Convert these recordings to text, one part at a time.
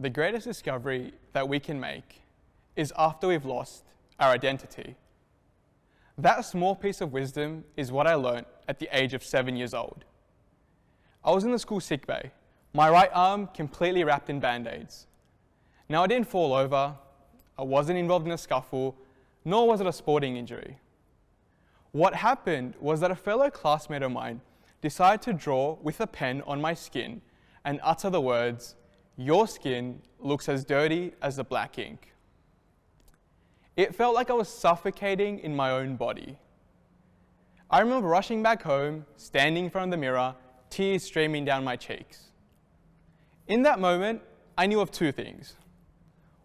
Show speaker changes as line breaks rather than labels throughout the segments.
the greatest discovery that we can make is after we've lost our identity. That small piece of wisdom is what I learnt at the age of 7 years old. I was in the school sick bay, my right arm completely wrapped in band-aids. Now, I didn't fall over, I wasn't involved in a scuffle, nor was it a sporting injury. What happened was that a fellow classmate of mine decided to draw with a pen on my skin and utter the words, "Your skin looks as dirty as the black ink." It felt like I was suffocating in my own body. I remember rushing back home, standing in front of the mirror, tears streaming down my cheeks. In that moment, I knew of two things.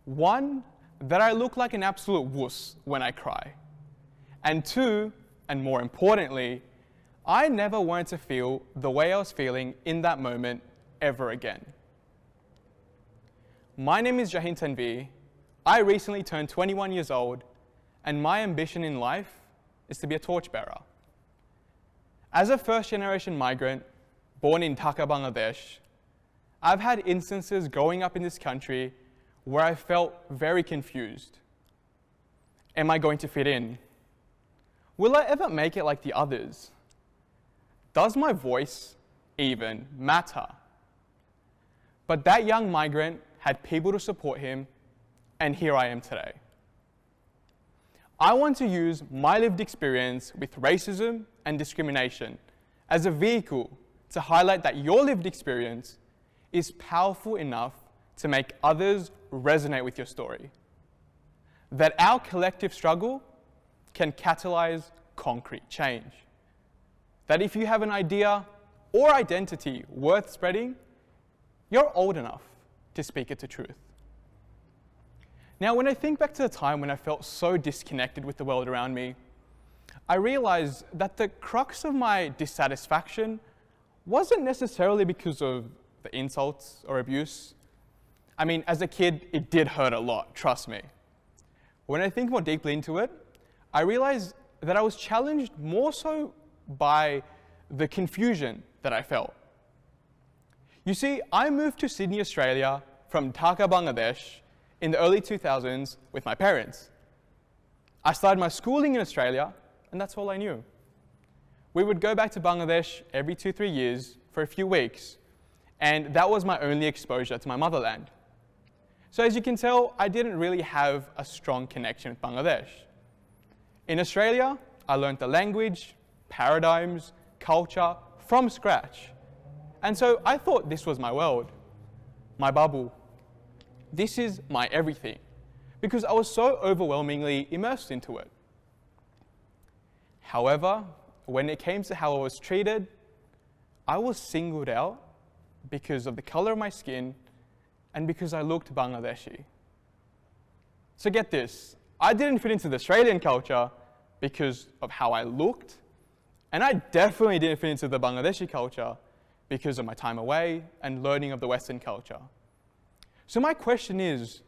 One, that I look like an absolute wuss when I cry. And two, and more importantly, I never wanted to feel the way I was feeling in that moment ever again. My name is Jahin Tanvir. I recently turned 21 years old, and my ambition in life is to be a torchbearer. As a first-generation migrant, born in Dhaka, Bangladesh, I've had instances growing up in this country where I felt very confused. Am I going to fit in? Will I ever make it like the others? Does my voice even matter? But that young migrant had people to support him, and here I am today. I want to use my lived experience with racism and discrimination as a vehicle to highlight that your lived experience is powerful enough to make others resonate with your story. That our collective struggle can catalyze concrete change. That if you have an idea or identity worth spreading, you're old enough to speak it to truth. Now, when I think back to the time when I felt so disconnected with the world around me, I realized that the crux of my dissatisfaction wasn't necessarily because of the insults or abuse. I mean, as a kid, it did hurt a lot, trust me. When I think more deeply into it, I realized that I was challenged more so by the confusion that I felt. You see, I moved to Sydney, Australia from Dhaka, Bangladesh in the early 2000s with my parents. I started my schooling in Australia, and that's all I knew. We would go back to Bangladesh every 2-3 years for a few weeks, and that was my only exposure to my motherland. So as you can tell, I didn't really have a strong connection with Bangladesh. In Australia, I learned the language, paradigms, culture from scratch. And so I thought this was my world, my bubble. This is my everything, because I was so overwhelmingly immersed into it. However, when it came to how I was treated, I was singled out because of the color of my skin and because I looked Bangladeshi. So get this, I didn't fit into the Australian culture because of how I looked, and I definitely didn't fit into the Bangladeshi culture because of my time away and learning of the Western culture. So my question is,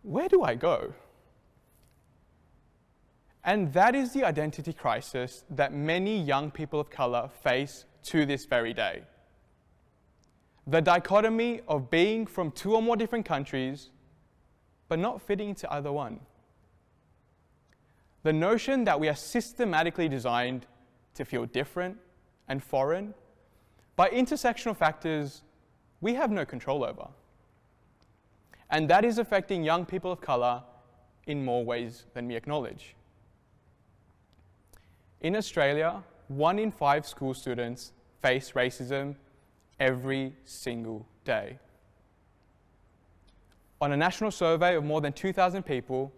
where do I go? And that is the identity crisis that many young people of color face to this very day. The dichotomy of being from 2 or more different countries, but not fitting into either one. The notion that we are systematically designed to feel different and foreign by intersectional factors we have no control over. And that is affecting young people of color in more ways than we acknowledge. In Australia, 1 in 5 school students face racism every single day. On a national survey of more than 2,000 people,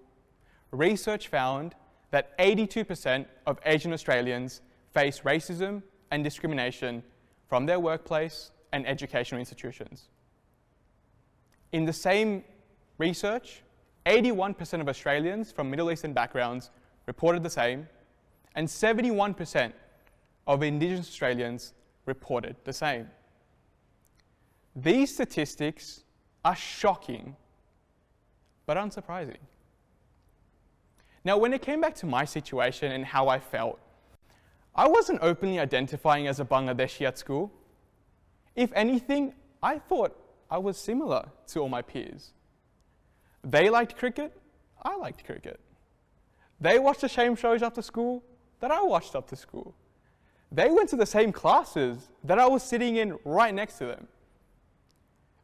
research found that 82% of Asian Australians face racism and discrimination from their workplace and educational institutions. In the same research, 81% of Australians from Middle Eastern backgrounds reported the same, and 71% of Indigenous Australians reported the same. These statistics are shocking, but unsurprising. Now, when it came back to my situation and how I felt, I wasn't openly identifying as a Bangladeshi at school. If anything, I thought I was similar to all my peers. They liked cricket, I liked cricket. They watched the same shows after school that I watched after school. They went to the same classes that I was sitting in right next to them.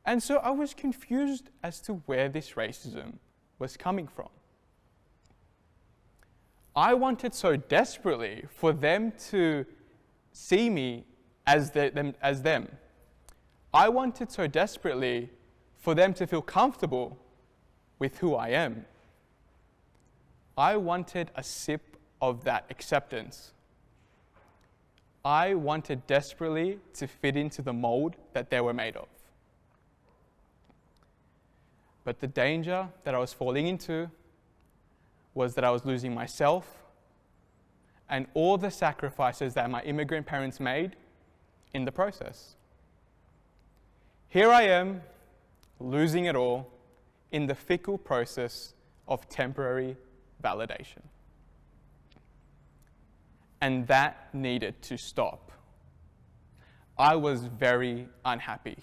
And so I was confused as to where this racism was coming from. I wanted so desperately for them to see me as them. I wanted so desperately for them to feel comfortable with who I am. I wanted a sip of that acceptance. I wanted desperately to fit into the mold that they were made of. But the danger that I was falling into was that I was losing myself and all the sacrifices that my immigrant parents made in the process. Here I am, losing it all in the fickle process of temporary validation. And that needed to stop. I was very unhappy.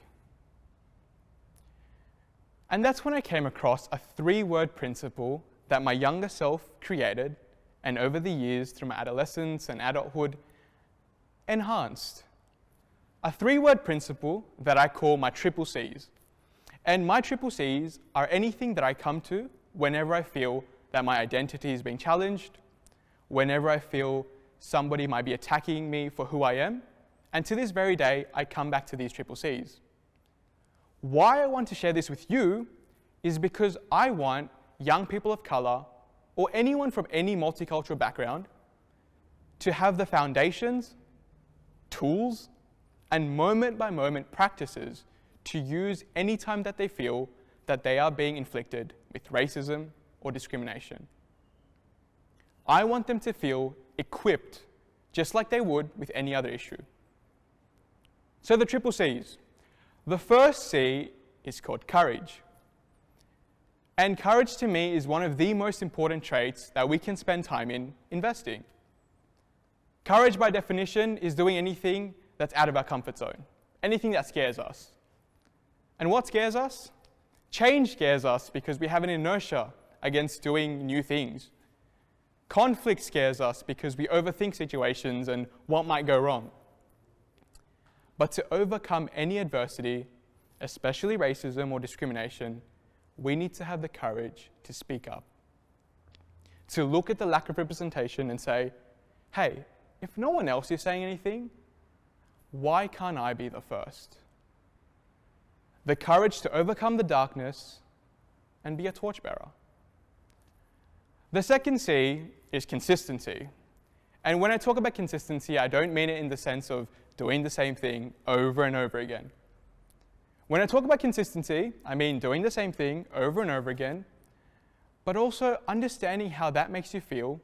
And that's when I came across a 3-word principle that my younger self created, and over the years, through my adolescence and adulthood, enhanced. A 3-word principle that I call my triple C's. And my triple C's are anything that I come to whenever I feel that my identity is being challenged, whenever I feel somebody might be attacking me for who I am, and to this very day, I come back to these triple C's. Why I want to share this with you is because I want young people of color, or anyone from any multicultural background, to have the foundations, tools, and moment-by-moment practices to use anytime that they feel that they are being inflicted with racism or discrimination. I want them to feel equipped, just like they would with any other issue. So the triple C's. The first C is called courage. And courage to me is one of the most important traits that we can spend time in investing. Courage by definition is doing anything that's out of our comfort zone, anything that scares us. And what scares us? Change scares us because we have an inertia against doing new things. Conflict scares us because we overthink situations and what might go wrong. But to overcome any adversity, especially racism or discrimination, we need to have the courage to speak up. To look at the lack of representation and say, hey, if no one else is saying anything, why can't I be the first? The courage to overcome the darkness and be a torchbearer. The second C is consistency. And when I talk about consistency, I don't mean it in the sense of doing the same thing over and over again. When I talk about consistency, I mean doing the same thing over and over again, but also understanding how that makes you feel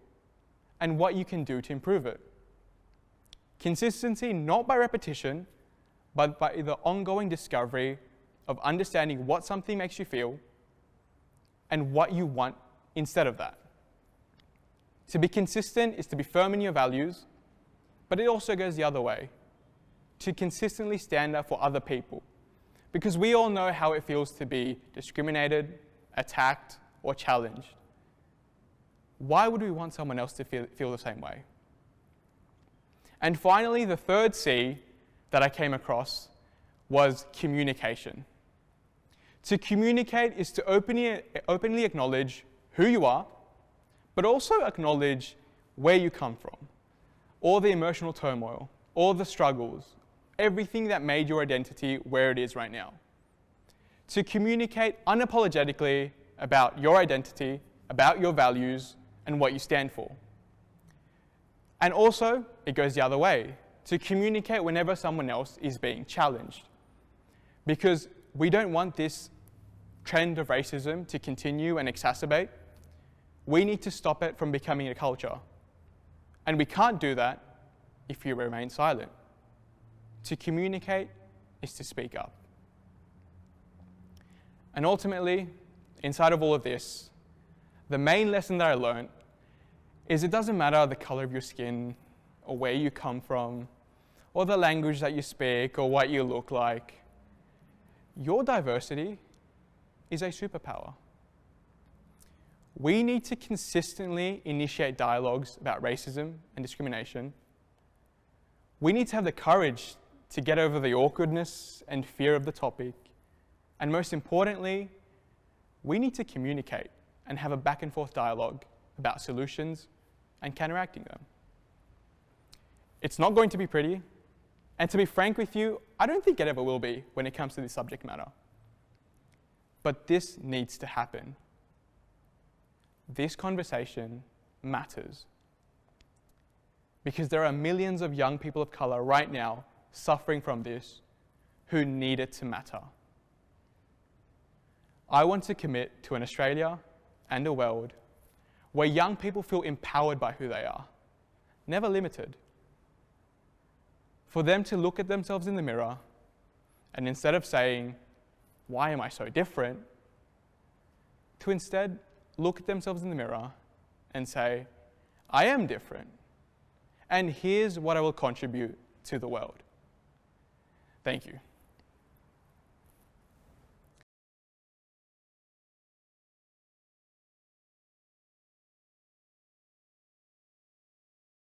and what you can do to improve it. Consistency not by repetition, but by the ongoing discovery of understanding what something makes you feel and what you want instead of that. To be consistent is to be firm in your values, but it also goes the other way. To consistently stand up for other people. Because we all know how it feels to be discriminated, attacked, or challenged. Why would we want someone else to feel the same way? And finally, the third C that I came across was communication. To communicate is to openly acknowledge who you are, but also acknowledge where you come from, all the emotional turmoil, all the struggles, everything that made your identity where it is right now. To communicate unapologetically about your identity, about your values, and what you stand for. And also, it goes the other way, to communicate whenever someone else is being challenged. Because we don't want this trend of racism to continue and exacerbate. We need to stop it from becoming a culture. And we can't do that if you remain silent. To communicate is to speak up. And ultimately, inside of all of this, the main lesson that I learned is it doesn't matter the color of your skin or where you come from or the language that you speak or what you look like. your diversity is a superpower. We need to consistently initiate dialogues about racism and discrimination. We need to have the courage to get over the awkwardness and fear of the topic. And most importantly, we need to communicate and have a back and forth dialogue about solutions and counteracting them. It's not going to be pretty, and to be frank with you, I don't think it ever will be when it comes to this subject matter. But this needs to happen. This conversation matters. Because there are millions of young people of color right now suffering from this who need it to matter. I want to commit to an Australia and a world where young people feel empowered by who they are, never limited. For them to look at themselves in the mirror and instead of saying, "Why am I so different?" to instead look at themselves in the mirror and say, "I am different, and here's what I will contribute to the world." Thank you.